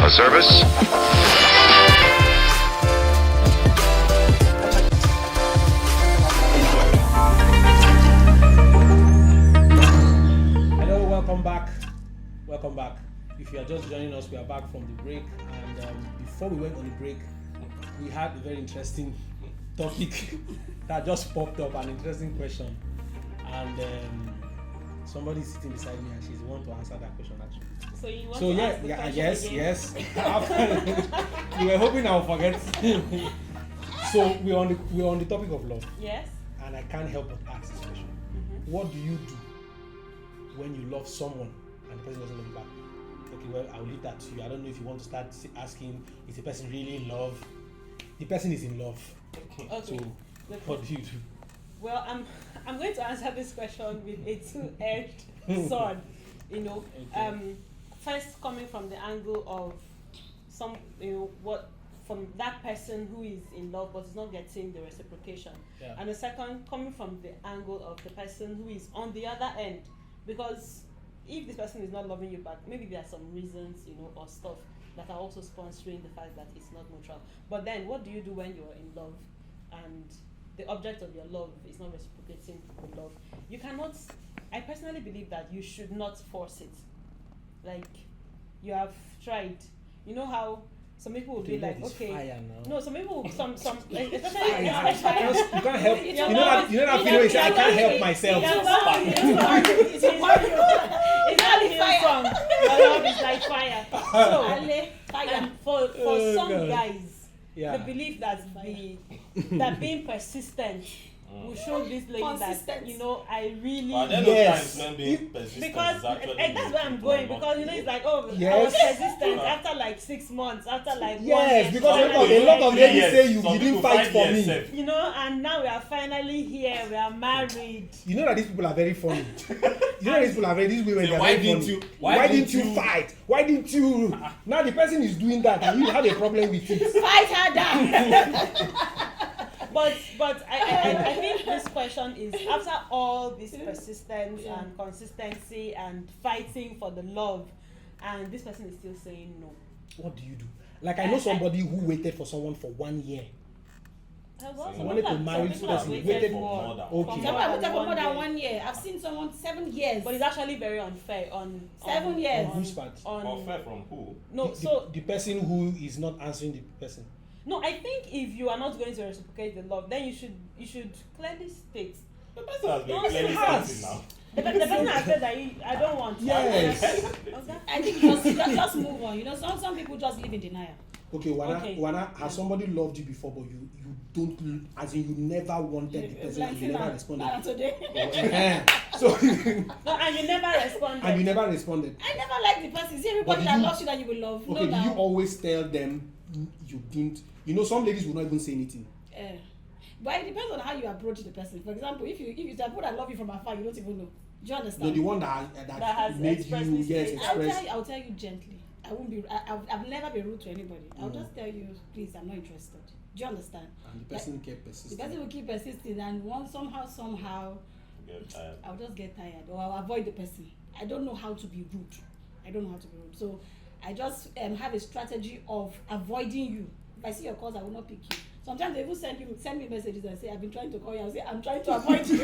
A service. Hello, welcome back. Welcome back. If you are just joining us, we are back from the break. And before we went on the break, we had a very interesting topic that just popped up, an interesting question. And somebody is sitting beside me, and she's the one to answer that question actually. So you want So to yeah, ask the yeah, question yes, again? yes. We were hoping I'll forget. So we're on the topic of love, Yes. and I can't help but ask this question: What do you do when you love someone and the person doesn't love you back? Okay, well, I'll leave that to you. I don't know if you want to start asking, is the person really in love? The person is in love. Okay. So Look, what do you do? well, I'm going to answer this question with a two-edged sword. You know, Okay. First coming from the angle of from that person who is in love but is not getting the reciprocation, Yeah. and the second coming from the angle of the person who is on the other end, because if this person is not loving you back, maybe there are some reasons, or stuff that are also sponsoring the fact that it's not mutual. But then, what do you do when you're in love and the object of your love is not reciprocating the love? You cannot. I personally believe that you should not force it. Like, you have tried. You know how some people will be like, okay, no, some people, especially, You can't help. It's You a know that feeling where you say, I can't help myself. It's not a song. Your love is like fire. So, for some God. guys, Yeah. they believe that being persistent will show this lady Consistent. that I really. But then Yes. times when being persistent Because is actually that's where I'm going, because it's like, I was Yes. persistent after like 6 months, after like 1 Yes, year, because finally a lot of here. ladies say you Some didn't people fight 5 for years me. sef. And now we are finally here, we are married. You know that these people are very funny. You know that these people are these women Say, are why very didn't funny. you- Why why didn't didn't you you- fight? Why didn't you? Now the person is doing that and you have a problem with it. Fight harder. But I think this question is, after all this persistence and consistency and fighting for the love, and this person is still saying no. What do you do? Like I know somebody who waited for someone for 1 year. Some wanted to people marry some this people have person, waited waited for more than- Okay. Some have waited for more than year. 1 year. I've seen someone 7 years. But it's actually very unfair on 7 years. On whose part? Unfair from who? No, the person who is not answering the person. no, I think if you are not going to reciprocate the love, then you should clearly state. The person has been No, clearly it has. stating now. The person has said that I don't want. Yes. Okay. I think just move on. Some people just live in denial. Okay, Wana, Okay. Wana, has somebody loved you before, but you don't, as in you never wanted the person and you never responded? Not today. So, No, and you never responded. and you never responded. I never like the person. See, everybody But that you- loves you that you will love. Okay, No, do you now. always tell them you didn't? You know, some ladies will not even say anything. But it depends on how you approach the person. For example, if you tell people that love you from afar, you don't even know. Do you understand? No, the one that has made you, expressly yes, stated. express. I'll tell you gently. I won't be. I've never been rude to anybody. I'll just tell you, please, I'm not interested. Do you understand? And the person kept The persisting. person will keep persisting, and somehow, Get tired. I'll just get tired or I'll avoid the person. I don't know how to be rude. So I just have a strategy of avoiding you. If I see your calls, I will not pick you. Sometimes they even send me messages and say, I've been trying to call you. I'll say, I'm trying to avoid you.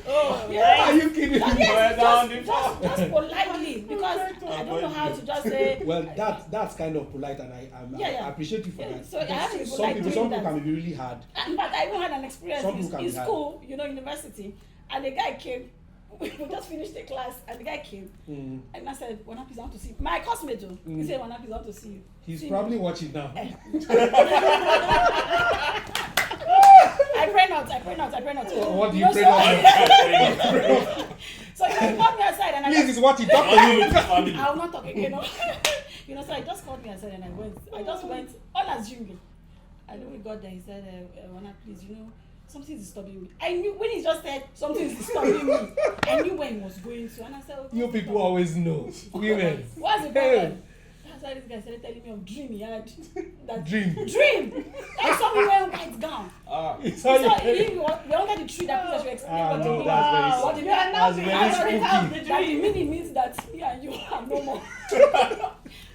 Oh, Yeah. Are you kidding me? Yes, down just politely, because I don't know how to just say. Well, that's kind of polite, and I appreciate you for that. So I have to be Some polite people doing can that. be really hard. In fact, I even had an experience Some people can in be hard. school, university, and a guy came. We just finished the class, and the guy came, and I said, "Wana, please, I want to see you." My classmate, he said, "Wana, please, I want to see you." He's See probably watching now. I pray not. What do you know, pray so- not? So he called me aside, and Please, is what he talked to Only you. with his family. I will not talk again. So I just called me aside, and I just went unassuming. And when we got there, he said, "Wana, please, something is disturbing me." I knew when he just said something is disturbing me. I knew where he was going to, and I said, You people always know. Women. What's the problem? That's why this guy started telling me of dream he had. That Dream. Like somebody wearing white gown. It's So how you we were under the tree that people should explain what the no, meaning. that's very What the that's very meaning spooky. that the meaning means that me and you are no more.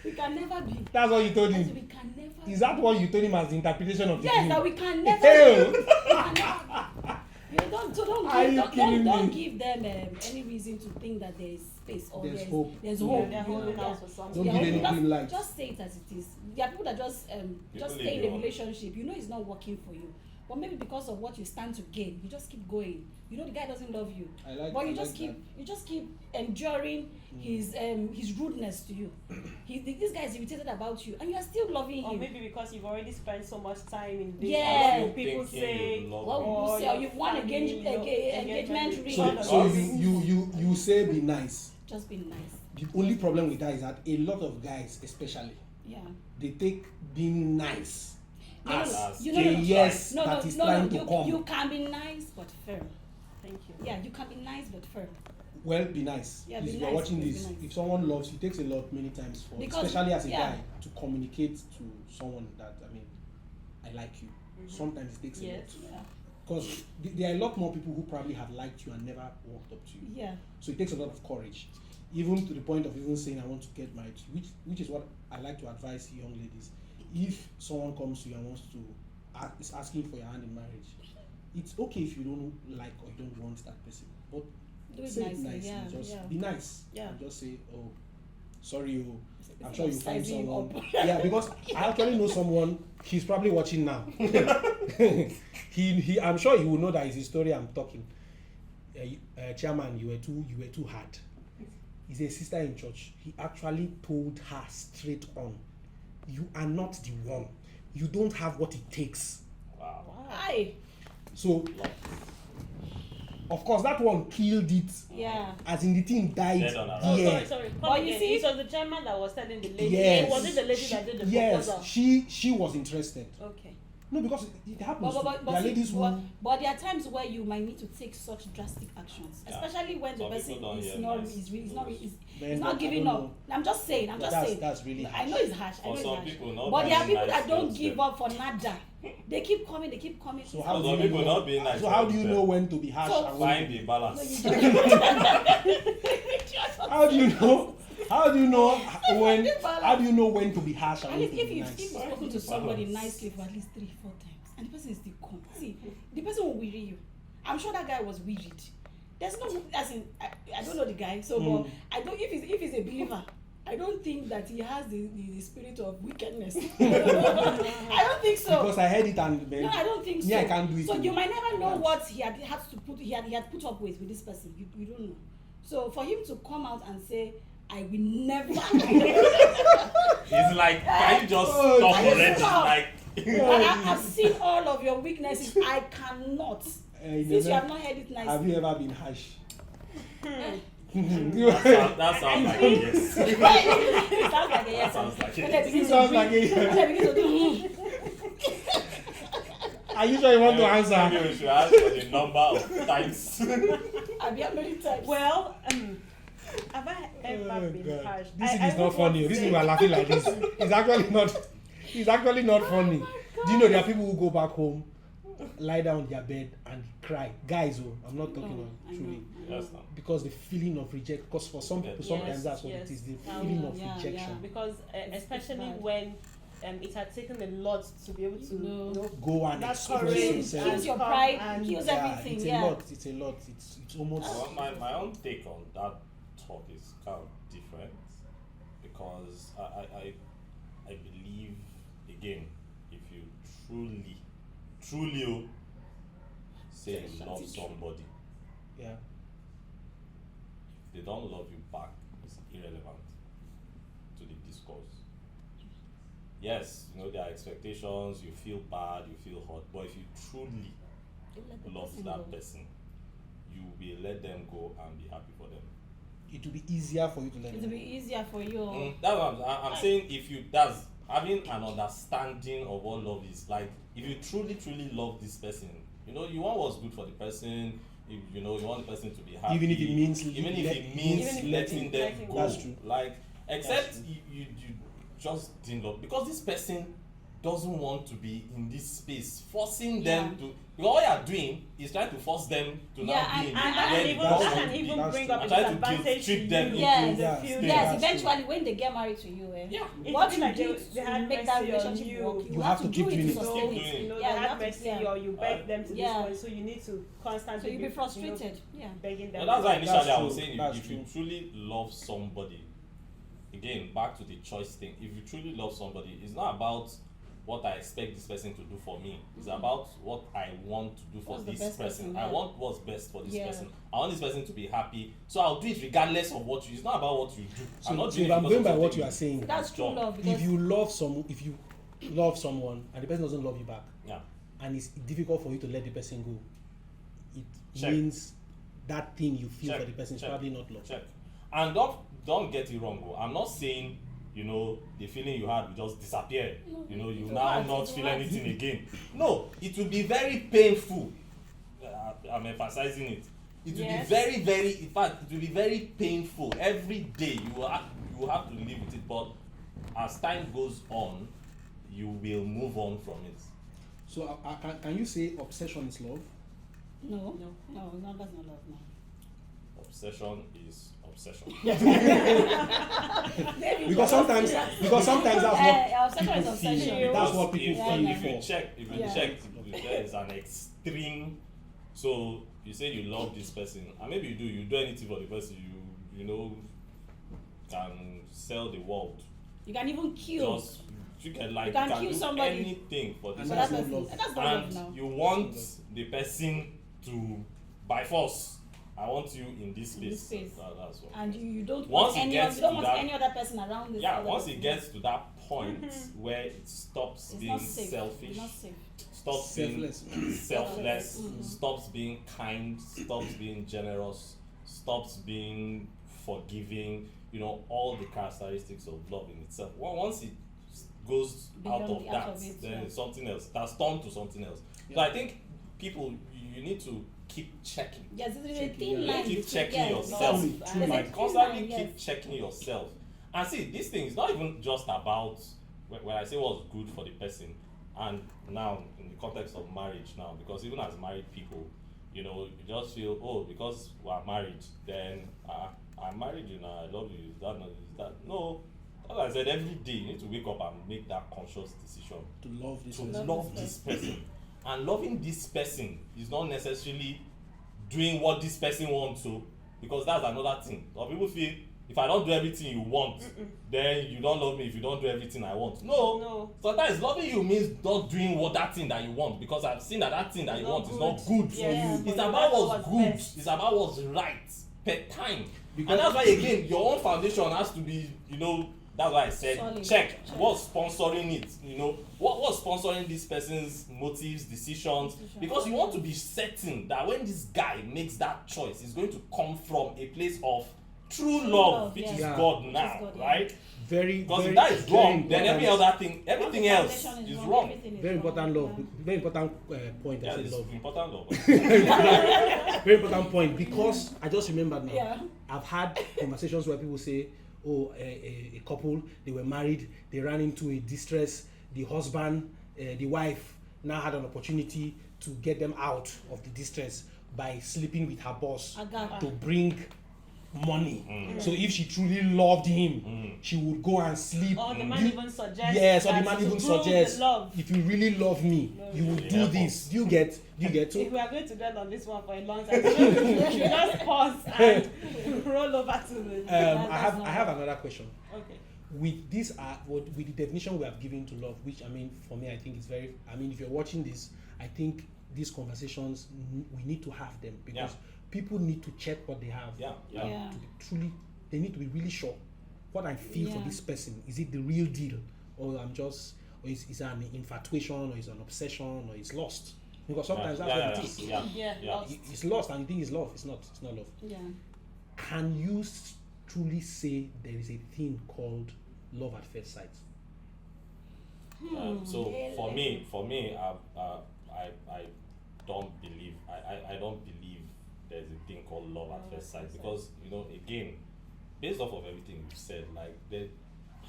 We can never be. That's what you told I said, him. we can never. Is that what you told him as the interpretation of the Yes, dream? that we can never. Hell! We can never. You don't, so don't Are give, you kidding don't me? give them any reason to think that there is space or There's there's hope. There's Yeah, hope. they're holding Yeah. out for something. Don't Yeah, give any just, green light. just say it as it is. There are people that just People stay in leave a you on. relationship. You know it's not working for you, but maybe because of what you stand to gain, you just keep going. You know the guy doesn't love you, but you just keep enduring his rudeness to you. This guy is irritated about you, and you are still loving Or him. maybe because you've already spent so much time in this. Yeah. Or people Thinking say, you love What him. would you or say? Or your you've won family, engagement ring. So, All so of you say be nice. Just be nice. The only problem with that is that a lot of guys, especially, Yeah. they take being nice as As you a know, yes no, that is no, trying no, to come. you can be nice but firm. Thank you. Yeah, you can be nice but firm. Well, be nice. Yeah, Please, be if you're nice, watching be this, nice. if someone loves you, it takes a lot many times for, Because- especially as a yeah. guy, to communicate to someone that, I mean, I like you. Sometimes it takes a lot. Yes. Yeah. Because there are a lot more people who probably have liked you and never walked up to you. Yeah. So it takes a lot of courage, even to the point of even saying I want to get married, which is what I like to advise young ladies. If someone comes to you and wants to is asking for your hand in marriage, it's okay if you don't like or you don't want that person, but Do it say nicely, it nicely. yeah, Just yeah. be nice. Yeah. And just say, oh, sorry, oh. I'm Instead sure of you find sizing someone. up. Yeah, because I actually know someone. He's probably watching now. I'm sure he will know that it's his story I'm talking. Chairman, you were too hard. He's a sister in church. He actually told her straight on, you are not the one. You don't have what it takes. Wow. Aye. So, of course, that one killed it. Yeah. As in the thing died. Dead on arrival. Oh, Yeah. sorry. But Come you again. see- It was the chairman that was telling the lady. Yes. Was it the lady that did the Yes, proposal? she was interested. Okay. No, because it happens. But, there but, are see, ladies who. but there are times where you might need to take such drastic actions, Yeah. especially when the Some person people don't is hear not nice is not rules. is Man, not I giving don't up. know. I'm just saying. I'm just saying. That's really I harsh. know it's harsh. I know For it's some harsh. people, not But there are being people nice that don't helps give them. up for nada. They keep coming. They keep coming. So how For do some you people, know? not being nice So how do you helps know them. when to be harsh So- and when Find to the No, balance. you How do you know? How do you know when? the balance. How do you know when to be harsh and At when least to if be you've nice? spoken to somebody Balance. nicely for at least 3-4 times and the person is still calm, see, the person will weary you. I'm sure that guy was wearied. There's no, as in, I don't know the guy, so but I don't, if he's a believer, I don't think that he has the spirit of wickedness. I don't think so. Because I heard it and No, I don't think so. me, I can't do it. So too. you might never know can't. what he had to put he had put up with this person. You don't know. So for him to come out and say, I will never It's like, can you just Oh, stop can you already? stop? Like, I've seen all of your weaknesses. I cannot. Since you have not heard it Have nicely. you ever been harsh? that sounds like a yes. It sounds like a yes. Sounds like When it. they begin It to sounds breathe, like a when they begin to do, Are you sure you want to Maybe answer? we should ask for the number of times. I've been many times. Well, have I ever Oh, been God. harsh? This thing I is not would want funny. to This say- thing we are laughing like this. It's actually not. It's actually not funny. Do you know there are people who go back home, lie down on their bed and cry? Guys, oh, I'm not talking I on truly. Yes, no. Because the feeling of rejection. Because for some people, sometimes Yes, that's what yes. it is. The Yeah, feeling of yeah, rejection. Because It's especially bad. when it had taken a lot to be able to No. Go and That's express courage. yourself. Kills your Come pride, and- kills Yeah, everything. it's Yeah. a lot. It's a lot. It's almost. Well, my own take on that talk is kind of different because I believe, again, if you truly say you love somebody, Yeah. if they don't love you back, it's irrelevant to the discourse. Yes, you know, there are expectations, you feel bad, you feel hurt, but if you truly love that person, you will let them go and be happy for them. It will be easier for you to let It them will be go. easier for you. That's what I'm saying. If you that's having an understanding of what love is like, if you truly love this person, you know, you want what's good for the person. If, you know, you want the person to be happy. Even if it means even if let- it means even if letting them letting go. That's true. Like, except That's true. you just didn't love because this person doesn't want to be in this space, forcing them to, because all you're doing is trying to force them to Yeah, now be in And where that the can even, girls that want can to be. even That's bring true. up a And try to disadvantage to guilt-trip them you Yes. in the Yes. future. Yes, That's eventually when they get married to you, It's what be you like do they had to make that mercy on relationship you. work, You have to do keep it doing to it. sustain Keep it. doing it. You know, Yeah, they you had have to- mercy yeah. or you beg them to Yeah. this point, so you need to So constantly you'll be frustrated. Yeah. begging them. And that's why initially That's I was true. saying That's if you true. truly love somebody, again back to the choice thing, if you truly love somebody, it's not about what I expect this person to do for me. It's about what I want to do for What's the this best person. person, I yeah. want what's best for this Yeah. person. I want this person to be happy. So I'll do it regardless of what you, it's not about what you do. So, I'm not so doing if it I'm because going of by what something you are saying, That's true done. love because if you love someone and the person doesn't love you back, Yeah. and it's difficult for you to let the person go, it Check. means that thing you feel Check, for the person is check, probably not love. Check. And don't get it wrong. I'm not saying, you know, the feeling you had will just disappear. You know, you It now will not not, feel it will anything again. No, it will be very painful. I'm emphasizing it. It will Yes. be very, very. In fact, it will be very painful every day. You will have to live with it. But as time goes on, you will move on from it. So can you say obsession is love? no, No. that's not love. No. Obsession is obsession. Because sometimes that's what Obsession is people obsession. feel. That's what If- people Yeah, feel yeah. if you for. check, Yeah. there is an extreme. So you say you love this person, and maybe you do anything for the person. You know, can sell the world. You can even kill. Just you can like You can you can kill do somebody. anything for this And for that's that person, not person. love. That's not love and now. you want the person to by force. I want you in this In this space. space. That's what. And you don't Once want it any gets you don't to want that- any other person around this. Yeah, other once person. it gets to that point where it stops it's being not safe. selfish, It's not safe. stops being Selfless. selfless, Mhm. stops being kind, stops being generous, stops being forgiving, you know, all the characteristics of love in itself. Once it goes Beyond out of out that, of it, then yeah. it's something else. That's turned to something else. So Yeah. I think people, you need to keep checking. Yes, there's a Checking, thin yeah. line. Keep between- checking yes, yourself. yes. Truly, There's truly. a Like thin constantly line, keep yes. checking yourself. And see, this thing is not even just about when I say what's good for the person, and now in the context of marriage now, because even as married people, you know, you just feel, oh, because we're married, then I'm married, you know, I love you. Is that no? As I said, every day you need to wake up and make that conscious decision To love this to person. love this person. And loving this person is not necessarily doing what this person wants to, because that's another thing. Some people feel if I don't do everything you want, then you don't love me if you don't do everything I want. No. Sometimes loving you means not doing what that thing that you want, because I've seen that thing that you Not want is good. not good for Yeah, you. for It's you. about That's what's what's good. best. It's about what's right per time. Because- And that's why again your own foundation has to be, you know, that's why I said Solid. check Check. what's sponsoring it, you know, what's sponsoring this person's motives, decisions, because you want to be certain that when this guy makes that choice, it's going to come from a place of true love, which yeah. is Yeah. God Which now, is God, yeah. right? Very, Because very, if that is very wrong, then every important- other thing, everything Once the else foundation is wrong. everything is very wrong, important love. yeah. Very important point. Yeah, I said it's love. important love. Very important point because I just remembered now. Yeah. I've had conversations where people say, "Oh, a couple they were married, they ran into a distress. The husband, the wife now had an opportunity to get them out of the distress by sleeping with her boss Aga. to bring money. So if she truly loved him, she would go and sleep. Or the man even suggests. Yes, or the that man to even prove suggests, the love. if you really love me, you would do Yeah. this. Do you get? If So we are going to dwell on this one for a long time, we should just pause and roll over to the. I have another question. Okay. With this, with the definition we have given to love, which I mean, for me, I think is very. I mean, if you're watching this, I think these conversations we need to have them because people need to check what they have. Yeah. Yeah. To be truly, they need to be really sure what I feel for Yeah. this person. Is it the real deal, or I'm just, or is it an infatuation, or is it an obsession, or it's lost? Because sometimes that's what it is. Yeah, lost. It's lost, and you think it's love. It's not. It's not love. Yeah. Can you truly say there is a thing called love at first sight? So for me, I don't believe I don't believe there's a thing called love at first sight, because you know, again, based off of everything you've said, like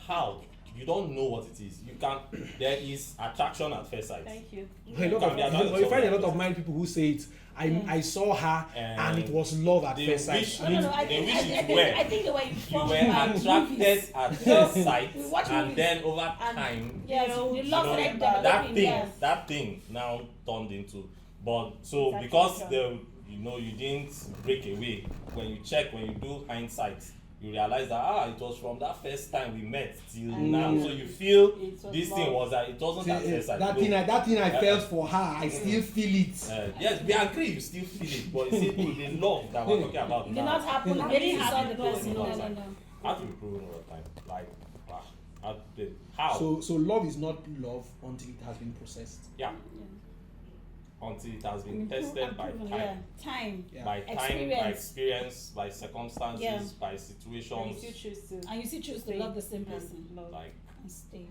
how? You don't know what it is. You can. There is attraction at first sight. Thank you. A lot Can be of, another you find a lot topic. of married people who say it. I saw her and it was love at They first sight. wish- I mean, I they think, wish I, it I, think, were. I think the way you You form were my attracted movies. at first sight, We watch and movies. then over And- time, Yes, You know, the you love know, started that developing. thing- that thing now turned into. But so That's because attraction. you didn't break away. When you check, when you do hindsight, you realize that it was from that first time we met till And now. yeah. So you feel It was this thing love. was that it wasn't at first sight. that no. thing I Yeah. felt for her, I still feel it. Yes, we agree. You still feel it, but you see the love that we're talking about It now. did not happen. Yeah. Maybe It you saw happened the because person. you No, know, no, like- no. How to be proven all the time? Like, how? So love is not love until it has been processed. Yeah. Until it has been Improve tested and by proven, time. Yeah, time. Yeah. By time, by Experience. experience, by circumstances, Yeah. by And situations. you choose to And you still choose to stay love the same and person love. Like, and stay.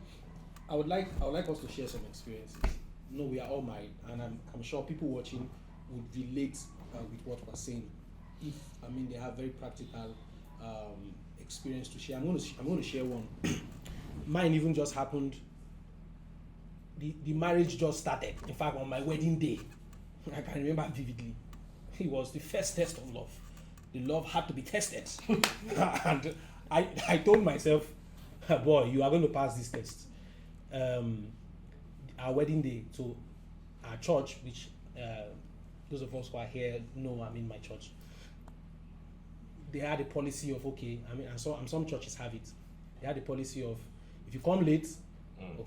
I would like us to share some experiences. No, we are all married, and I'm sure people watching would relate with what we're saying. If they have very practical experience to share. I'm going to share one. Mine even just happened. The marriage just started. In fact, on my wedding day, I can remember vividly. It was the first test of love. The love had to be tested, and I told myself, boy, you are going to pass this test. Our wedding day, so our church, which those of us who are here know I'm in my church, they had a policy of and some churches have it. They had a policy of if you come late,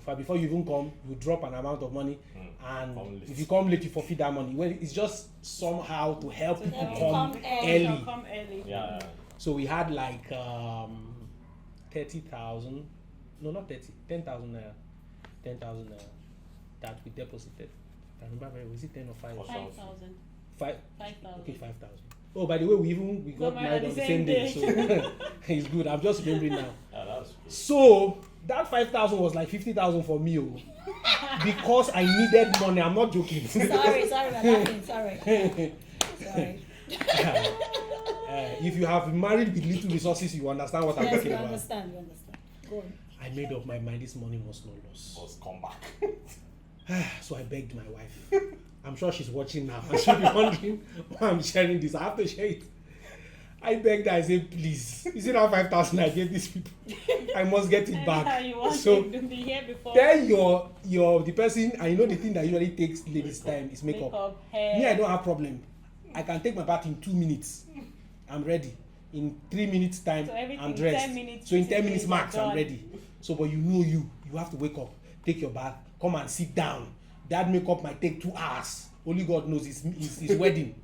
or before you even come, you drop an amount of money, and Come late. if you come late, you forfeit that money. Well, it's just somehow to help So people that come come early. Come early. yeah. So we had like 30,000, no, not 30, 10,000 naira, 10,000 naira that we deposited. I remember very, was it 10 or 5? For 5,000. 5. 5,000. Okay, 5,000. Oh, by the way, we got married on the same day, so it's good. I'm just remembering now. Yeah, that's good. So that 5,000 was like 50,000 for me, because I needed money. I'm not joking. Sorry, we're laughing. Sorry. If you have been married with little resources, you understand what I'm Yes, talking we about. understand. Go on. I made up my mind. This money was no loss. Must come back. So I begged my wife. I'm sure she's watching now. And she'll be wondering why I'm sharing this. I have to share it. I begged her. I said, please. You see that 5,000 I gave these people? I must get it back. You want So to be here before. then the person, and you know the thing that usually takes ladies time is makeup. hair. Me, I don't have problem. I can take my bath in 2 minutes. I'm ready. In 3 minutes time, So everything I'm dressed. 10 minutes, So in 10 15 minutes minutes, max, you're I'm done. ready. So, but you have to wake up, take your bath, come and sit down. That makeup might take 2 hours. Only God knows his wedding.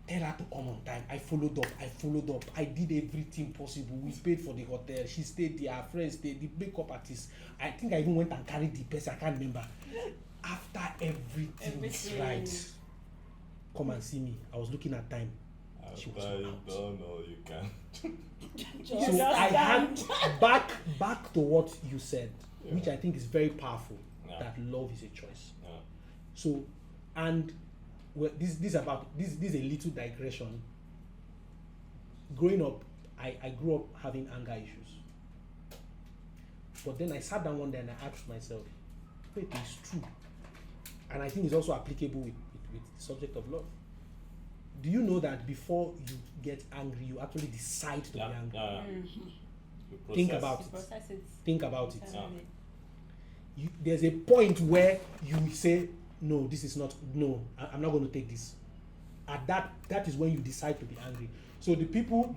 Tell her to come on time. I followed up. I did everything possible. We paid for the hotel. She stayed there. Her friends stayed. The makeup artist. I think I even went and carried the person. I can't remember. After everything is right, come and see me. I was looking at time. She was After not you out. don't know you can. Just So I stand. had back to what you said, which I think is very powerful. Yeah. That love is a choice. Yeah. So, and this is a little digression. Growing up, I grew up having anger issues. But then I sat down one day and I asked myself, wait, it's true. And I think it's also applicable with the subject of love. Do you know that before you get angry, you actually decide to be angry? Yeah. You Think process. about To it. process it. Think about it. Internally. There's a point where you say, no, this is not, no, I'm not going to take this. At that is when you decide to be angry. So the people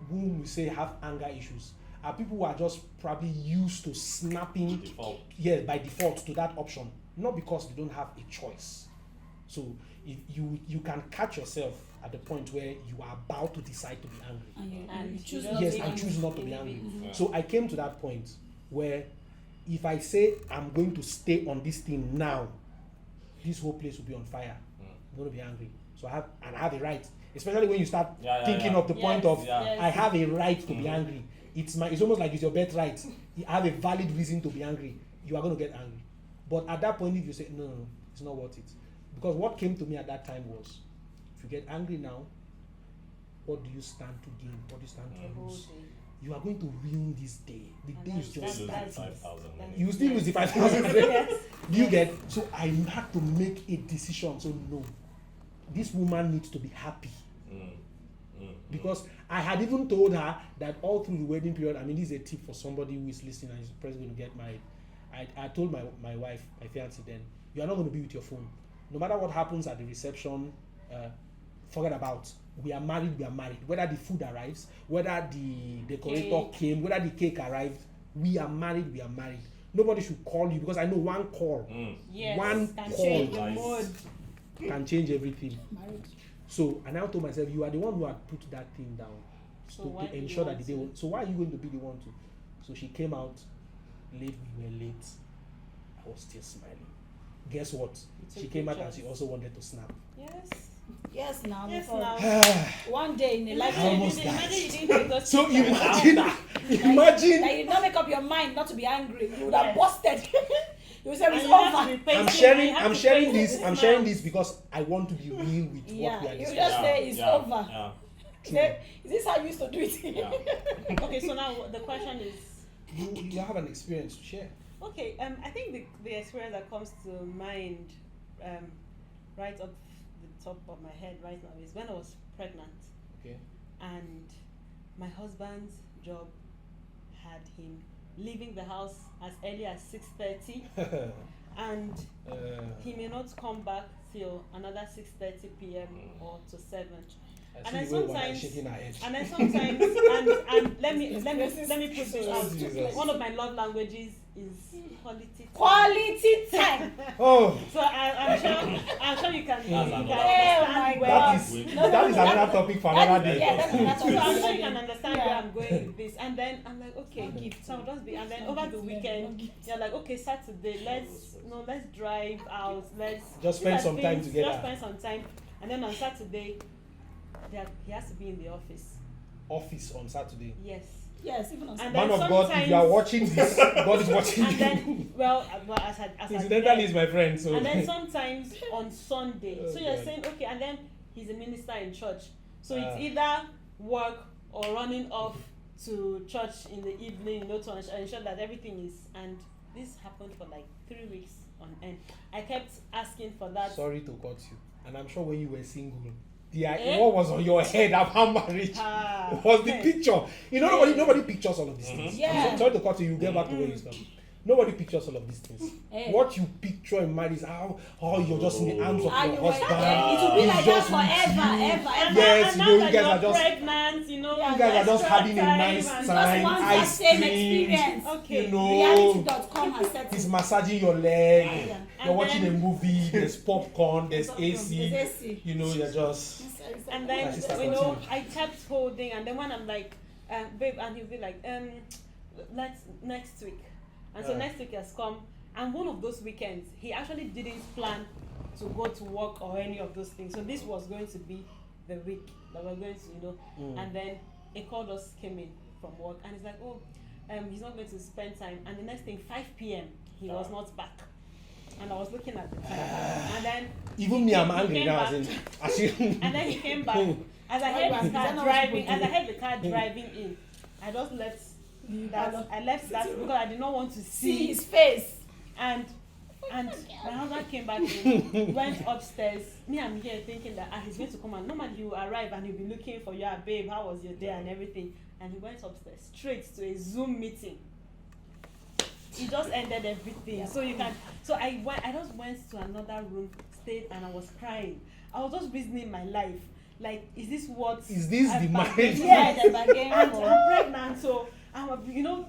whom we say have anger issues are people who are just probably used to snapping Default. by default to that option, not because they don't have a choice. So if you can catch yourself at the point where you are about to decide to be angry. And you choose you not don't to Yes, be I angry. choose not to be Believe angry. it. Yeah. So I came to that point where if I say I'm going to stay on this thing now, this whole place will be on fire. I'm going to be angry. So I have a right, especially when you start thinking of the point of Yeah. I have a right to be angry. It's almost like it's your birthright. You have a valid reason to be angry. You are going to get angry. But at that point, if you say no, it's not worth it, because what came to me at that time was, if you get angry now, what do you stand to gain? What do you stand to lose? you are going to ruin this day. The And day is that's- just that's- starting. 5,000. that's- You still lose the 5,000. Do you get? So I had to make a decision. So no, this woman needs to be happy. Because I had even told her that all through the wedding period, I mean, this is a tip for somebody who is listening and is probably going to get married. I told my wife, my fiancée then, you are not going to be with your phone. No matter what happens at the reception, forget about. We are married, we are married. Whether the food arrives, whether the decorator came, whether the cake arrived, we are married, we are married. Nobody should call you because I know one call, Yes, one can call change the Nice. mood. can change everything. Marriage. So, and I told myself, you are the one who had put that thing down So to why do you ensure that want the day. to? So why are you going to be the one to? So she came out late. We were late. I was still smiling. Guess what? took She came out and pictures. she also wanted to snap. Yes. Yes, now. Yes, before. now. One day in a Imagine lifetime. almost imagine you didn't take those So pictures. imagine, That imagine. you did not make up your mind not to be angry. You would have Yes. busted. You would say And it's you have to over. be patient, I'm and sharing. you have I'm to sharing face this. it I'm now. sharing this because I want to be real with what Yeah, we are you discussing. just say it's over. Yeah. Say, is this how you used to do it? Yeah. Okay, so now the question is, You have an experience to share. okay, I think the experience that comes to mind, right up the top of my head right now is when I was pregnant Okay. and my husband's job had him leaving the house as early as 6:30 and he may not come back till another 6:30 p.m. or to 7. I And see then the way Wanda sometimes- is shaking her head. And then sometimes, and let me put this out. Jesus. One of my love languages is quality time. Quality time. Oh, So I'm sure you can That's another understand topic. where that I'm- is Wait. that is another topic for another day. Yeah, that's another so I'm topic. sure you can understand Yeah. where I'm going with this. And then I'm like, okay, No gift. so I'll just be. And then No over gift, the yeah, no weekend, gift. you're like, okay, Saturday, let's drive out, let's Just spend these are some time things, together. Just spend some time, and then on Saturday, he has to be in the office. Office on Saturday. Yes. Yes, even on And Man then of God, if you are sometimes- watching this, God is watching And you. then, well, as Incidentally, he's my friend, so. and then sometimes on Sunday. Oh, So you're God. saying, okay, and then he's a minister in church. So Ah. it's either work or running off to church in the evening, to ensure that everything is. And this happened for like 3 weeks on end. I kept asking for that. Sorry to cut you, and I'm sure when you were single, Eh? what was on your head about marriage Ah, was the eh. picture. You know, nobody pictures all of these things. Yeah. I'm sorry to cut you. You get back to where you start. Nobody pictures all of these things. Eh. What you picture in marriage is how you're just in the arms of Ah, your you were, husband. yeah, it will be He's like that just with forever, you. ever, And ever. Yes, now, you know, that you guys you're are just- pregnant, You guys are just extra having a nice time and- time. Just want Ice that same cream. experience. Okay. You know, Reality.com has set he's it. massaging your leg. Yeah. You're And watching then- a movie. There's popcorn. There's There's AC. AC. You know, you're just. And My then sister you know, continue. I kept holding, and then when I'm like, babe, and he'll be like, let's next week. And so Yeah. next week has come, and one of those weekends, he actually didn't plan to go to work or any of those things. So this was going to be the week that we're going to, and then a call just came in from work, and he's like, oh, he's not going to spend time. And the next thing, 5 p.m., he was not back. And I was looking at the time, and then Even me, I'm he angry came now. back. As in, And then he came back. As I heard the Is that car not driving, what as I people heard the car driving in, I just left that. pardon? I left that because I did not want to See see. his face. And my husband came back in, went upstairs. Me, I'm here thinking that he's going to come, and normally he will arrive and he'll be looking for you, babe. How was your day and everything? And he went upstairs straight to a Zoom meeting. He just ended everything. So you can. So I just went to another room, stayed, and I was crying. I was just reasoning my life. Like, is this what? Is this I've the bargained marriage? for? Yes, the bargain And for. I'm pregnant, so you know,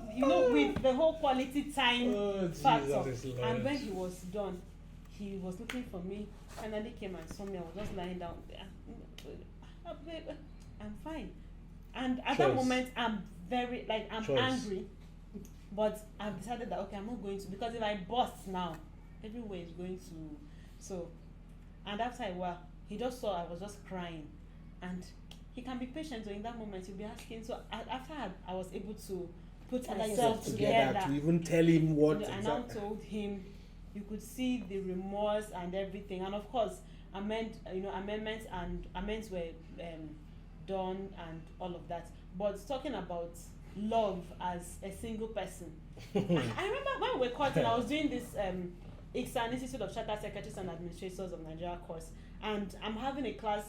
with the whole quality time Oh, factor. Jesus is Lord. And when he was done, he was looking for me. Finally came and saw me. I was just lying down there. Babe, I'm fine. And at that Choice. moment, I'm very I'm Choice. angry. But I've decided that okay, I'm not going to, because if I bust now, everywhere is going to. So, and after a while, he just saw I was just crying, and he can be patient. So in that moment, he'll be asking. So after I was able to put Gather myself yourself together, to even tell him what I now exactly. told him, you could see the remorse and everything, and of course, amendments were done and all of that. But talking about love as a single person. I remember when we were courting, I was doing this ICSAN, Institute of Chartered Secretaries and Administrators of Nigeria course, and I'm having a class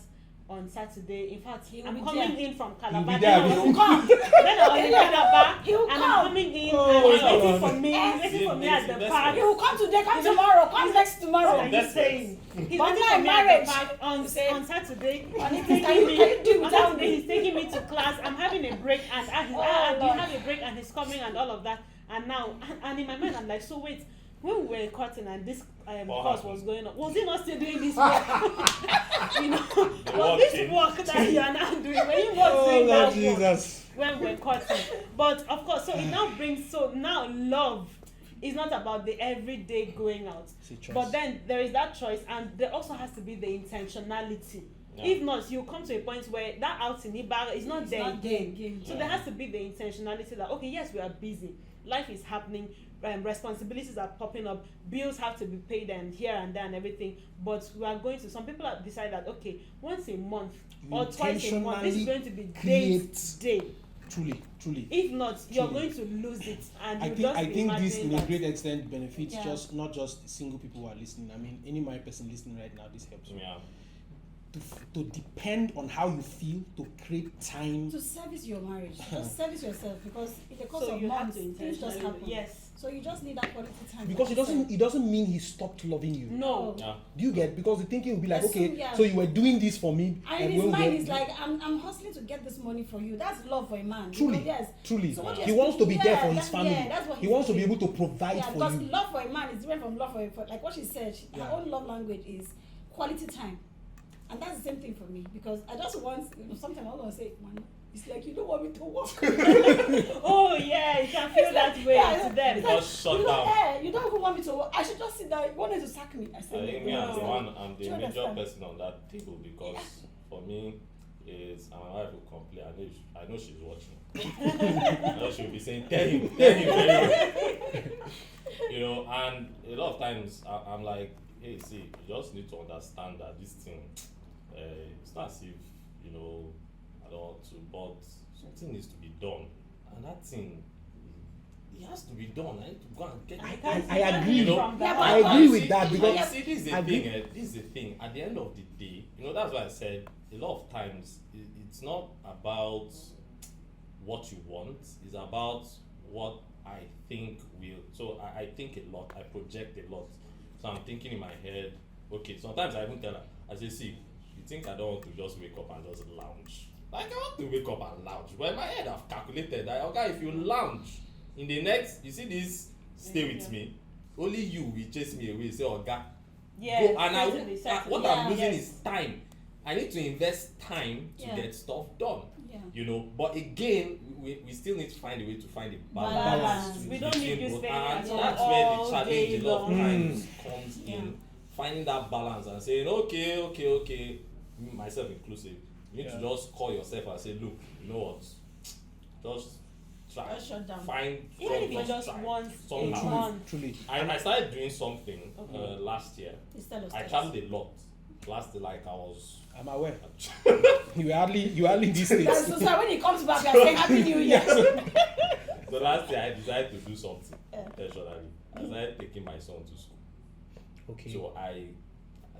on Saturday. In fact, He will I'm be coming there. in from You'll Calabar. be there, Then I you was come. then I was in Calabar, He will and come. I'm coming in, Oh, and he's my waiting God. for me. He's waiting for me at the Yes, park. He will come today, come tomorrow, come next What tomorrow. are you That's saying? He's But waiting now for me marriage, at the park on Saturday. Can you He's taking do me on without Saturday. me? He's taking me to class. I'm having a break, and do you Lord. have a break? And he's coming, and all of that. And now, and in my mind, I'm like, so wait. When we were cutting and this course was going on, was he not still doing this work? You know, was this changed. work that you are now doing? Were you not Oh doing Lord that work Jesus. when we're cutting? But of course, so it now brings, so now love is not about the everyday going out. It's a choice. But then there is that choice, and there also has to be the intentionality. Yeah. If not, you come to a point where that outing Ibaga is not It's there not there again. again. So there has to be the intentionality that, okay, yes, we are busy, life is happening, responsibilities are popping up, bills have to be paid and here and there and everything, but we are going to, some people have decided that, okay, once a month You or twice a month, this is intentionally going to be create- day. Truly. If not, you're Truly. going to lose it, and I you think just I be think this imagining in a that. great extent benefits Yeah. just not just single people who are listening. I mean, any married person listening right now, this helps you. Yeah. To depend on how you feel, to create time. To service your marriage, just service yourself, because in the course So of you have months, to things just intentionally, happen. yes. So you just need that quality time. Because with yourself. it doesn't mean he stopped loving you. No. Yeah. Do you get? Because the thinking will be like, Yes, okay, yeah. so you were doing this for me. And in his mind, he's like, I'm hustling to get this money for you. That's love for a man. Truly, Because, yes. truly. So what He you're wants to be speaking- there for yeah, his that- family. yeah, that's what He he's wants to be feeling. able to provide Yeah, for because you. love for a man is different from love for like what she said. Yeah. Her own love language is quality time, and that's the same thing for me, because I just want, sometimes I want to say, man, it's like you don't want me to work. Oh yeah, you can feel that way Yeah, to them. it's like, Just shut you don't, down. yeah, you don't even want me to work. I should just sit down. You wanted to sack me. I I said, think me, no. I'm the one, I'm Do the you major understand? person on that table, because for me, is and my wife will complain. I know she's watching. I know she'll be saying, tell him, very well. You know, and a lot of times I'm like, hey, see, you just need to understand that this thing, it's not as if, you know, I don't want to, but something needs to be done. And that thing, it has to be done. I need to go and get it. I agree. You know, From that. Yeah, I agree with that, because you see, this is the I agree. thing. This is the thing. At the end of the day, you know, that's why I said a lot of times it's not about what you want. It's about what I think will. So I think a lot. I project a lot. So I'm thinking in my head. Okay. Sometimes I even tell her. I say, see, you think I don't want to just wake up and just lounge? Like I want to wake up and lounge. But in my head, I've calculated that okay, if you lounge in the next, you see this, stay with me. Only you will chase me away. Say, Oga, Yeah, go. And certainly. what Yeah. I'm losing Yes. is time. I need to invest time to Yeah. get stuff done. Yeah. You know, but again, we still need to find a way to find a balance. Balance. We don't need between you both. staying And at home that's where all the challenge day a lot of long. times comes Yeah. in. Finding that balance and saying, okay, me, myself inclusive, you need Yeah. to just call yourself and say, look, you know what, just try, Just shut down. find Even if it's just try, once a somehow. month. Truly. I started doing something Okay. last year. Instead of I stress. traveled a lot. Last year, like I was. I'm aware. You were hardly in this state. That's so when he comes back, I say Happy New Year. So last year I decided to do something Yeah. intentionally. I started taking my son to school. Okay. So I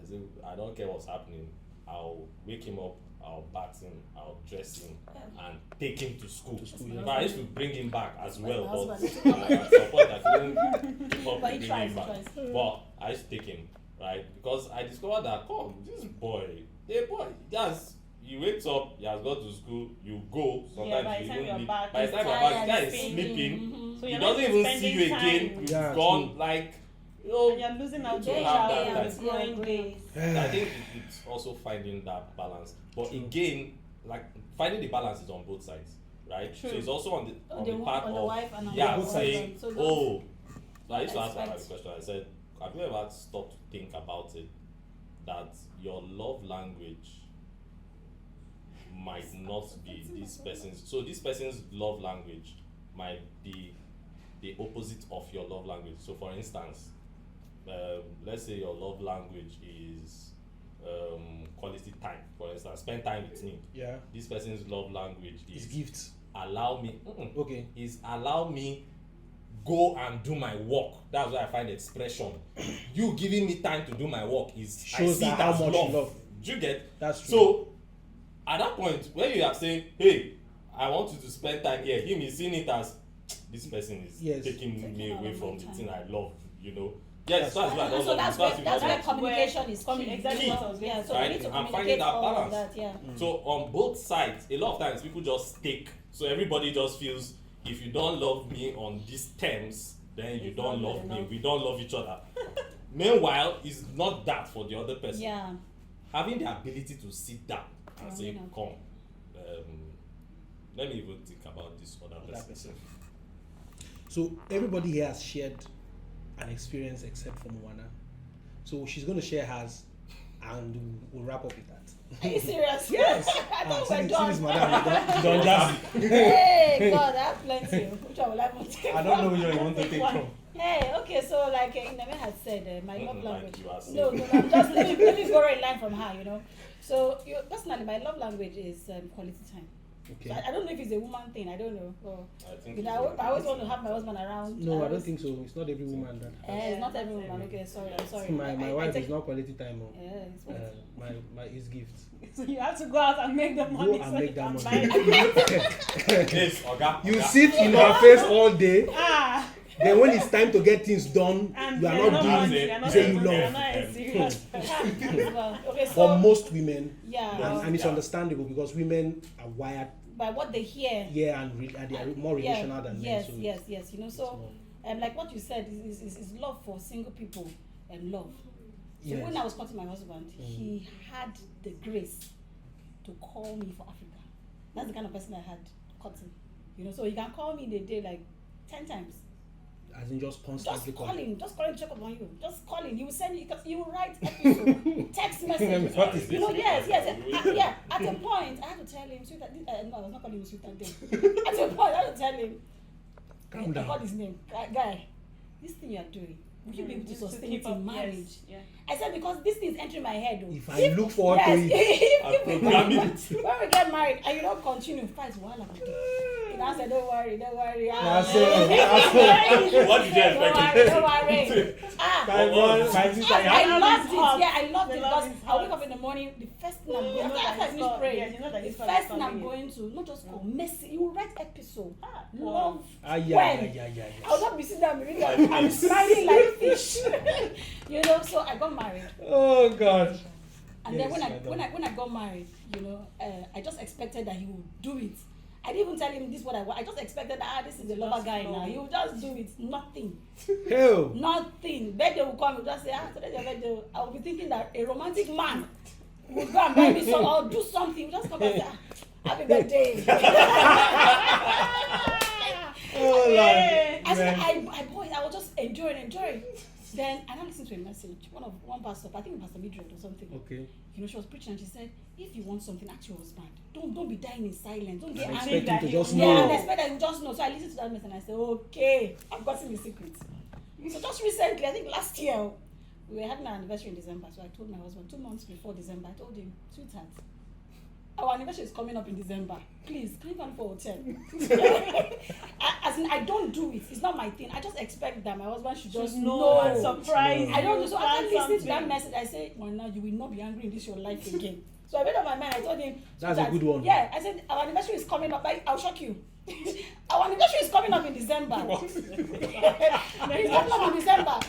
said, I don't care what's happening. I'll wake him up, I'll bath him, I'll dress him, and take him to school. To school, yeah. But I used to bring him back as well, My but husband. at some point I couldn't keep up But with he bringing tries, him back. he tries. But I used to take him, right? Because I discovered that, this boy, he wakes up, he has gone to school, you go, sometimes by the you time even you're leave. back, By the time he's you're back, the tired, guy is he's sleeping. Mhm. So He you're not doesn't even even see you spending again. time. You've Yeah, gone true. like, And you're losing out Day on have that that and time. growing days. I think it's also finding that balance. But again, like finding the balance is on both sides, right? True. So it's also on the part on of the wife and on yeah, the saying, husband. So oh, so I used to ask my expect- wife a question. I said, have you ever stopped to think about it that your love language might not be this person's, so this person's love language might be the opposite of your love language. So for instance, let's say your love language is quality time. For instance, spend time with me. Yeah. This person's love language It's is gifts. allow me. Okay. Is allow me go and do my work. That's why I find expression. You giving me time to do my work is I Shows see that it how as much you love. Do you get? That's true. So at that point when you are saying, hey, I want you to spend time here, him is seeing it as this person is Yes. taking me Taking away all from of the my thing time. I love, you know. Yes, that's why I And don't so love that's you. where That's communication where- is key. exactly what I was going Yeah, to so say. we need to Right? I'm finding communicate that all of balance. that. Yeah. So on both sides, a lot of times people just take. So everybody just feels if you don't love me on these terms, then you It's don't not love me. enough. We don't love each other. Meanwhile, it's not that for the other person. Yeah. Having the ability to sit down and say, you know. come, let me even think about this other person. So everybody here has shared an experience except for Moana. So she's going to share hers, and we'll wrap up with that. Are you serious? Yes. I thought see we're this, done. madam. You don't jazz. Hey, God, I have plenty. Which one will I want to take I don't know from? which one you want to take from. Hey, okay, so like Iname had said, my love Like language. you are saying. No, I'm just let me borrow a line from her, you know. So personally, my love language is quality time. Okay. So I don't know if it's a woman thing. I don't know. Or, I think you it's know, I always a- want to have my husband around. No, I don't always- think so. It's not every woman that has. It's not every woman. Okay, sorry, I'm sorry. My I wife take- is not quality time. Yeah, it's My is gifts. So you have to go out and make the money. Go and so make you that can money. buy it. Yes, Oga. You Oga. sit in her face all day. Ah, Then when it's time to get things done, and you are you're not not doing it. you're you not say you you're love. not a serious person. okay, so For most women, yeah, and it's Yeah. understandable because women are wired by what they hear. and they are more relational than men. Yes, So yes. You know, so like what you said is love for single people and love. So Yes. when I was courting my husband, Mm. he had the grace to call me for Africa. That's the kind of person I had courting. You know, so he can call me in a day like 10 times. as in just constantly Just calling to check up on you. Just calling. He will send you because he will write episode, text message. What is You know, yes. Yeah. At a point, I had to tell him, sweetheart. No, I was not calling him sweetheart then. At a point, I had to tell him. Calm I down. called his name. Guy, this thing you are doing, will you be able to Just sustain keep it in up, marriage? yes, yeah. I said because this thing is entering my head. Though. If I look forward to it, if we program when we get married and you don't continue, fight while I'm there. You know, I said, don't worry. That's it. What did you expect? Don't worry. My sister, I love loved is it. hot. Yeah, I loved The it love because is I wake hot. up in the morning. The first thing I'm You going know after I that finish it's praying, yes, you know that the it's first thing I'm coming in. going to not just call message. You will write episode. Ah, Love. yeah. I will not be sitting there and reading. I'm smiling like fish. You know. So I got married, Oh God. and Yes, then my God. when I got married, you know, I just expected that he would do it. I didn't even tell him this is what I want. I just expected that this is a lover Just guy flow. now. He will just do it. Nothing. Hell. Nothing. Birthday will come, he'll just say, today's your birthday. I will be thinking that a romantic man would go and buy me some or do something. He'll just come and say, happy birthday. Oh Lord. Hey. I said, Man. I was just enjoying. Then I now listened to a message. One pastor, I think Pastor Midred or something. Okay. You know, she was preaching and she said, if you want something, ask your husband. Don't be dying in silence. Don't get I angry. expect him to just Yeah, know. and I expect that you just know. So I listened to that message and I said, okay, I've gotten the secret. So just recently, I think last year, we were having an anniversary in December. So I told my husband 2 months before December, I told him, sweetheart, our anniversary is coming up in December. Please, can you come for hotel? As in, I don't do it. It's not my thing. I just expect that my husband should just know. and surprise I don't know. So plan after listening to that something. message, I said, well, now you will not be angry in this your life again. So I made up my mind. I told him. That's a good one. Yeah, I said, our anniversary is coming up. I'll shock you. Our anniversary is coming up in December. It's coming up in December.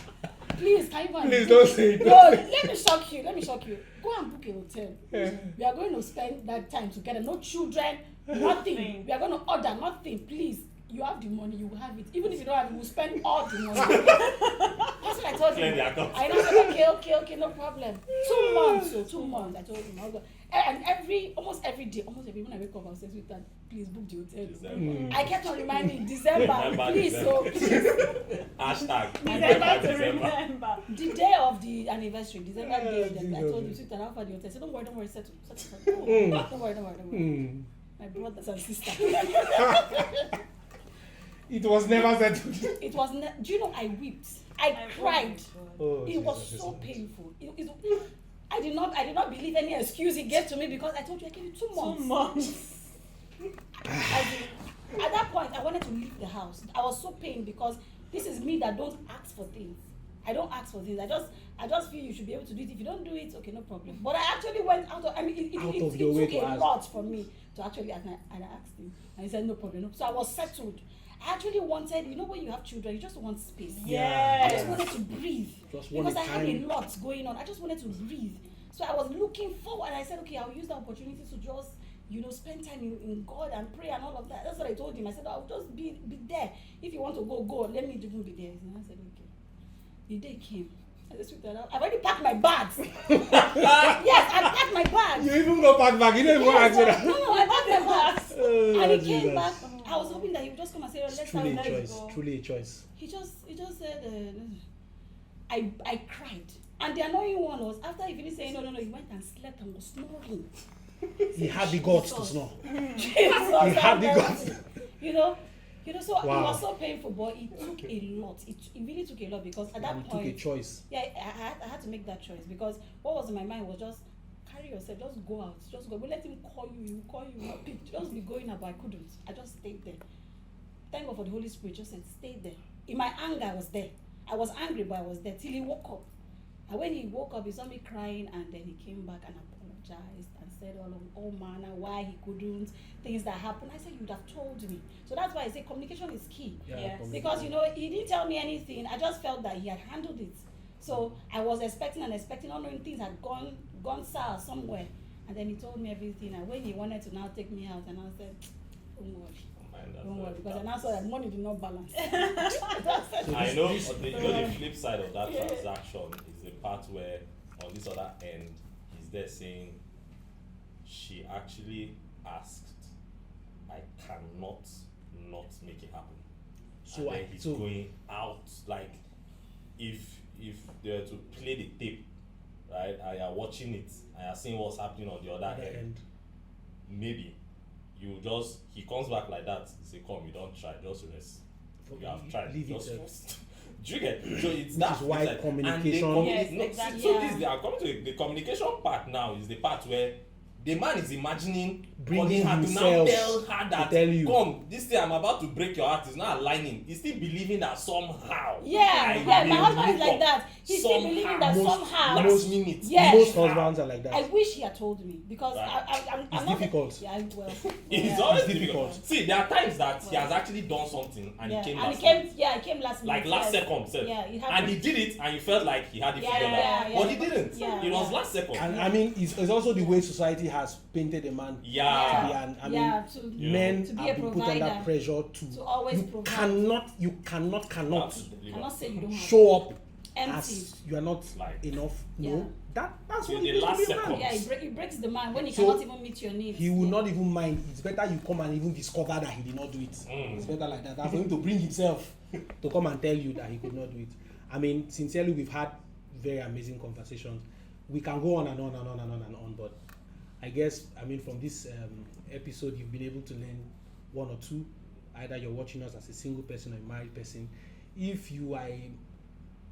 Please, can you go and Please book- don't say it. No, let me shock you. Go and book a hotel. Yeah. We are going to spend that time together. No children, nothing. We are going to order nothing. Please, you have the money, you will have it. Even if you don't have it, we'll spend all the money. That's what I told Clear him. the account. I know, said, okay, no problem. 2 months, I told him. I was like, and almost every day, when I wake up, I'll say, sweetheart, please book the hotel. December. I kept on reminding, December, Remember please, December. please. Hashtag. December to December. remember. The day of the anniversary, December day, I told you, sweetheart, how far the hotel? I said, don't worry, settle. Don't worry. Hmm. My brothers and sisters. It was never settled. It was, do you know, I wept. I cried. Oh, It was Jesus, so Jesus. painful. I did not believe any excuse he gave to me because I told you I gave you 2 months. 2 months. As in, At that point, I wanted to leave the house. I was so pained because this is me that don't ask for things. I don't ask for things. I just feel you should be able to do it. If you don't do it, okay, no problem. But I actually went out of. I mean, it took a lot for me to actually ask. And I asked him, and he said no problem. No. So I was settled. I actually wanted, you know, when you have children, you just want space. Yeah. I just wanted to breathe Just want because I had a time. lot going on. I just wanted to breathe. So I was looking forward, and I said, okay, I'll use the opportunity to just, you know, spend time in God and pray and all of that. That's what I told him. I said, I'll just be there. If you want to go, go. Let me even be there. And I said, okay. The day came. I just looked at it. I've already packed my bags. Yes, I packed my bags. You even go back. You don't even Yes, answer that. no, I packed my bags. Oh, And he Jesus. came back. I was hoping that he would just come and say, let's It's have truly a let's choice. go. Truly a choice. He just said, I cried. And the annoying one was after he finished saying no, he went and slept and was snoring. He had the guts to snore. Jesus, He had the guts. You know, so Wow. it was so painful, but it took a lot. It really took a lot because at that And he point, took a choice. yeah, I had to make that choice because what was in my mind was just carry yourself, just go out, just go. We let him call you, he will call you, not pick, just be going out. But I couldn't. I just stayed there. Thank God for the Holy Spirit. Just said, stay there. In my anger, I was there. I was angry, but I was there till he woke up. And when he woke up, he saw me crying, and then he came back and apologized and said all manner why he couldn't, things that happened. I said, you'd have told me. So that's why I say communication is key. Yes. Because, you know, he didn't tell me anything. I just felt that he had handled it. So I was expecting, not knowing things had gone south somewhere. And then he told me everything. And when he wanted to now take me out, and I said, don't worry. Don't worry, because I now saw that money did not balance. I know the flip side of that transaction is the part where on this other end he's there saying she actually asked, I cannot not make it happen. So and then he's going out like if they were to play the tape, right, and you're watching it and you're seeing what's happening on the other end, maybe he comes back like that, he say, come, you don't try, just rest. You have tried. Leave Just it. rest. Do you get? So it's Which that is why flip side. communication- And Yes, no, exactly. So Yeah. I'm coming to the communication part now is the part where the man is imagining Bringing calling her to now himself tell her that to tell you. come, this thing I'm about to break your heart is not aligning. He's still believing that somehow. Yeah, my will husband is hook like up that. He's still believing that somehow. last minute. Yes. Most husbands are like that. I wish he had told me because Right. I'm It's not difficult. Yeah, well. It's yeah. always It's difficult. difficult. See, there are times that he has actually done something and Yeah, he came and last he came. minute. Yeah, he came last Like minute. last yes. second, sir. Yeah, it And happened. he did it and you felt like he had it Yeah, figured yeah, out. yeah. But he didn't. Yeah, It was yeah. last second. And I mean, it's also the way society has painted a man Yeah. to be an. I mean, Yeah, to men to be have a been put under provider. pressure To always you provide. you cannot Absolutely. I'm not saying you don't have show up empty. as you are not Like- enough. Yeah. No, that's Till what the it means to last be a second. man. Yeah, it breaks the man when he So, cannot even meet your needs. He will Yeah. not even mind. It's better you come and even discover that he did not do it. It's better like that than for him to bring himself to come and tell you that he could not do it. I mean, sincerely, we've had very amazing conversations. We can go on and on and on and on and on, but I guess, I mean, from this episode, you've been able to learn one or two. Either you're watching us as a single person or a married person. If you are a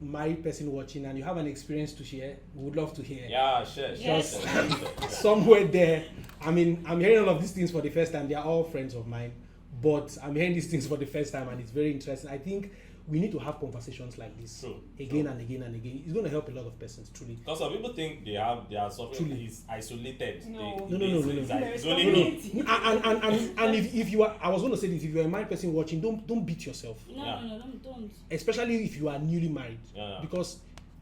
married person watching and you have an experience to share, we would love to hear. Yeah, sure. Just sure. somewhere there. I mean, I'm hearing all of these things for the first time. They are all friends of mine, but I'm hearing these things for the first time, and it's very interesting. I think we need to have conversations like this True, again and again and again. It's going to help a lot of persons, truly. Because some people think they are suffering Truly. is isolated. No. No. It's like, There is it's only community. me. And if you are, I was going to say this, if you're a married person watching, don't beat yourself, No, Yeah. no, don't. especially if you are newly married, Yeah. because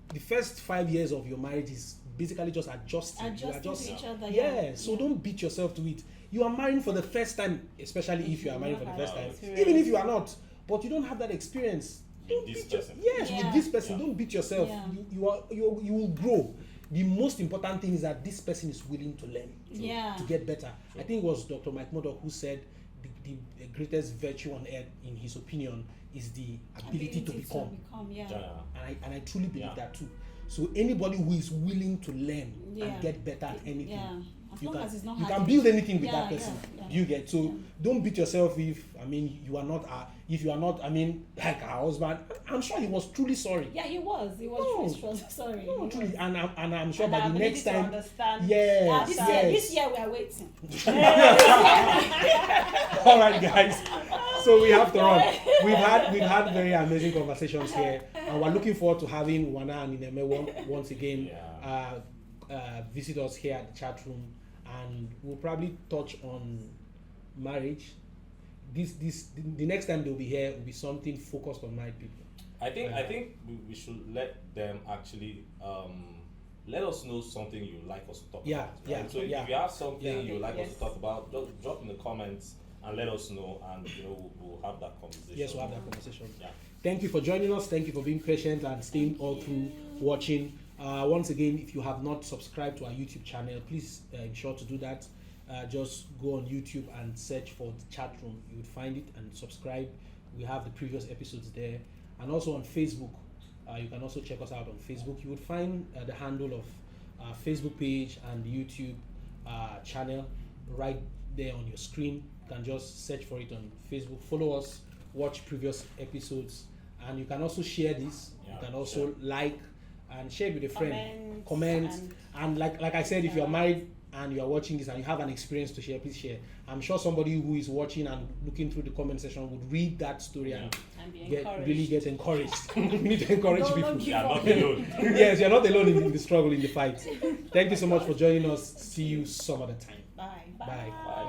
the first 5 years of your marriage is basically just adjusting. You Adjusting are just to each other. yeah, so don't beat yourself to it. You are marrying for the first time, especially if you are marrying for the first time. Even if you are not, but you don't have that experience. Don't With this beat your- person. yes, Yeah. with this person, Yeah. don't beat yourself. Yeah. You will grow. The most important thing is that this person is willing to learn, Yeah. to get better. I think it was Dr. Mike Murdoch who said the greatest virtue on earth, in his opinion, is the ability to become. Yeah. Yeah. And I truly believe Yeah. that too. So anybody who is willing to learn Yeah. and get better at anything, Yeah. As you long can as it's not you can hard. build anything with Yeah, that person. yeah, yeah. You get so Yeah. don't beat yourself if you are not if you are not like our husband. I'm sure he was truly sorry. Yeah, he was. He was No. truly sorry. No, He truly, was. and I'm sure And by our the ability next to time. understand Yes, that This side. year, this year we are waiting. All right, guys. So we have to run. We've had very amazing conversations here, and we're looking forward to having Wana and Ineme once again visit us here at the chat room, and we'll probably touch on marriage. The next time they'll be here will be something focused on married people. I think we should let them actually let us know something you like us to talk Yeah, about. yeah, Right? So yeah. if you have something Yeah. you like us Yes. to talk about, just drop in the comments and let us know, and we'll have that conversation. Yes, we'll have that conversation. Yeah. Thank you for joining us. Thank you for being patient and staying all through watching. Once again, if you have not subscribed to our YouTube channel, please ensure to do that. Just go on YouTube and search for the chat room. You would find it and subscribe. We have the previous episodes there. And also on Facebook. You can also check us out on Facebook. You would find the handle of Facebook page and the YouTube channel right there on your screen. You can just search for it on Facebook. Follow us, watch previous episodes, and you can also share this. Yeah, You can also like and share with a friend. Comments And like I said, if you're married and you are watching this and you have an experience to share, please share. I'm sure somebody who is watching and looking through the comment section would read that story and and be get encouraged. encouraged. We need to encourage Don't people. give You are up. not alone. Yes, you're not alone in the struggle, in the fight. Thank you so much for joining us. See you some other time. Bye. Bye. Bye.